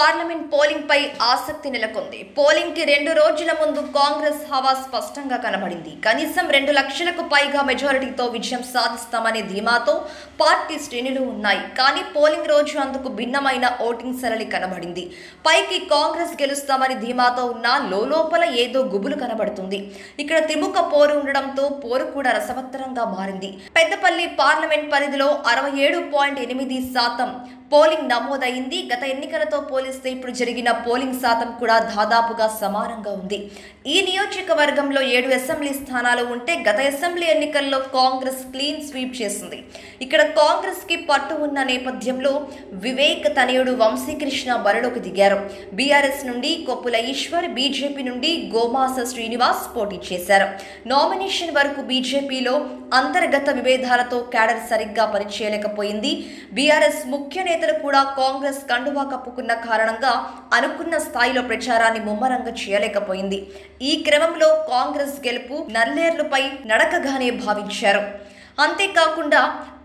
Parliament polling పై ఆసక్తి నెలకొంది. Polling కి 2 రోజుల ముందు కాంగ్రెస్ హవా స్పష్టంగా కనబడింది. కనీసం 2 లక్షలకు పైగా మెజారిటీతో విజయం సాధిస్తామనే ధీమాతో పార్టీ శ్రేణులు ఉన్నాయి. కానీ పోలింగ్ రోజు అందుకు భిన్నమైన ఓటింగ్ సరళి కనబడింది. పైకి కాంగ్రెస్ గెలుస్తామని ధీమాతో ఉన్న లోపల ఏదో గుబులు కనబడుతుంది. ఇక్కడ త్రిముఖ పోరు ఉండడంతో పోరు కూడా రసవత్తరంగా మారింది. పెద్దపల్లి పార్లమెంట్ పరిధిలో 67.8% పోలింగ్ నమోదైంది. గత ఎన్నికలతో పోలిస్తే ఇప్పుడు జరిగిన పోలింగ్ శాతం కూడా దాదాపుగా సమానంగా ఉంది. ఈ నియోజకవర్గంలో 7 అసెంబ్లీ స్థానాలు ఉంటే గత అసెంబ్లీ ఎన్నికల్లో కాంగ్రెస్ క్లీన్ స్వీప్ చేసింది. ఇక్కడ కాంగ్రెస్ కి పట్టు ఉన్న నేపథ్యంలో వివేక్ తనయుడు వంశీకృష్ణ బరిలోకి దిగారు. బీఆర్ఎస్ నుండి కొప్పుల ఈశ్వర్, బీజేపీ నుండి గోమాస శ్రీనివాస్ పోటీ చేశారు. నామినేషన్ వరకు బీజేపీలో అంతర్గత విభేదాలతో క్యాడర్ సరిగ్గా పనిచేయలేకపోయింది. బీఆర్ఎస్ ముఖ్య నేతలు కూడా కాంగ్రెస్ కండువా కప్పుకున్న కారణంగా అనుకున్న స్థాయిలో ప్రచారాన్ని ముమ్మరంగా చేయలేకపోయింది. ఈ క్రమంలో కాంగ్రెస్ గెలుపు నల్లేర్లపై నడకగానే భావించారు. అంతేకాకుండా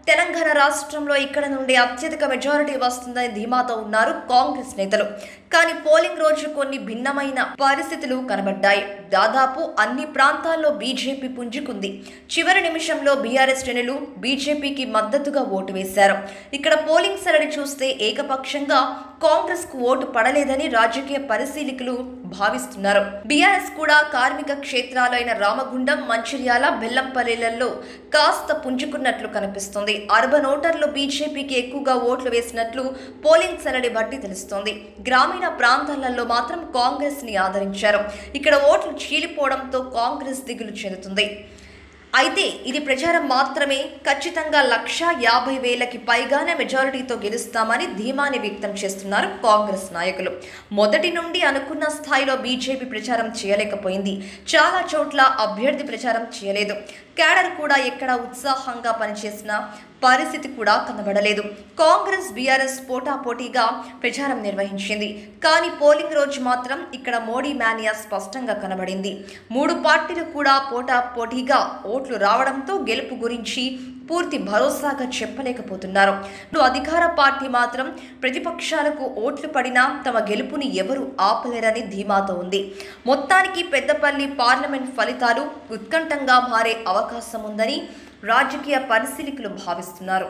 తెలంగాణ రాష్ట్రంలో ఇక్కడ నుండి అత్యధిక మెజారిటీ వస్తుందని ధీమాతో ఉన్నారు కాంగ్రెస్ నేతలు. కానీ పోలింగ్ రోజు కొన్ని భిన్నమైన పరిస్థితులు కనబడ్డాయి. దాదాపు అన్ని ప్రాంతాల్లో బీజేపీ పుంజుకుంది. చివరి నిమిషంలో బీఆర్ఎస్ శ్రేణులు బీజేపీకి మద్దతుగా ఓటు వేశారు. ఇక్కడ పోలింగ్ సరళి చూస్తే ఏకపక్షంగా కాంగ్రెస్ కు ఓటు పడలేదని రాజకీయ పరిశీలకులు భావిస్తున్నారు. బీఆర్ఎస్ కూడా కార్మిక క్షేత్రాలైన రామగుండం, మంచిర్యాల, బెల్లంపల్లిలలో కాస్త పుంజుకున్నట్లు కనిపిస్తుంది. అర్బన్ ఓటర్లు బీజేపీకి ఎక్కువగా ఓట్లు వేసినట్లు పోలింగ్ సరళి బట్టి తెలుస్తోంది. గ్రామీణ ప్రాంతాలలో మాత్రం కాంగ్రెస్ ని ఆదరించారు. ఇక్కడ ఓట్లు చీలిపోవడంతో కాంగ్రెస్ దిగులు చెందుతుంది. అయితే ఇది ప్రచారం మాత్రమే. ఖచ్చితంగా 1,50,000కి పైగానే మెజారిటీతో గెలుస్తామని ధీమాని వ్యక్తం చేస్తున్నారు కాంగ్రెస్ నాయకులు. మొదటి నుండి అనుకున్న స్థాయిలో బీజేపీ ప్రచారం చేయలేకపోయింది. చాలా చోట్ల అభ్యర్థి ప్రచారం చేయలేదు. క్యాడర్ కూడా ఎక్కడ ఉత్సాహంగా పనిచేసిన పరిస్థితి కూడా కనబడలేదు. కాంగ్రెస్ బీఆర్ఎస్ పోటాపోటీగా ప్రచారం నిర్వహించింది. కానీ పోలింగ్ రోజు మాత్రం ఇక్కడ మోడీ మానియా స్పష్టంగా కనబడింది. 3 పార్టీలు కూడా పోటాపోటీగా ఓట్లు రావడంతో గెలుపు గురించి పూర్తి భరోసాగా చెప్పలేకపోతున్నారు. అధికార పార్టీ మాత్రం ప్రతిపక్షాలకు ఓట్లు పడినా తమ గెలుపుని ఎవరు ఆపలేరని ధీమాతో ఉంది. మొత్తానికి పెద్దపల్లి పార్లమెంట్ ఫలితాలు ఉత్కంఠంగా మారే అవకాశం ఉందని రాజకీయ పరిశీలకులు భావిస్తున్నారు.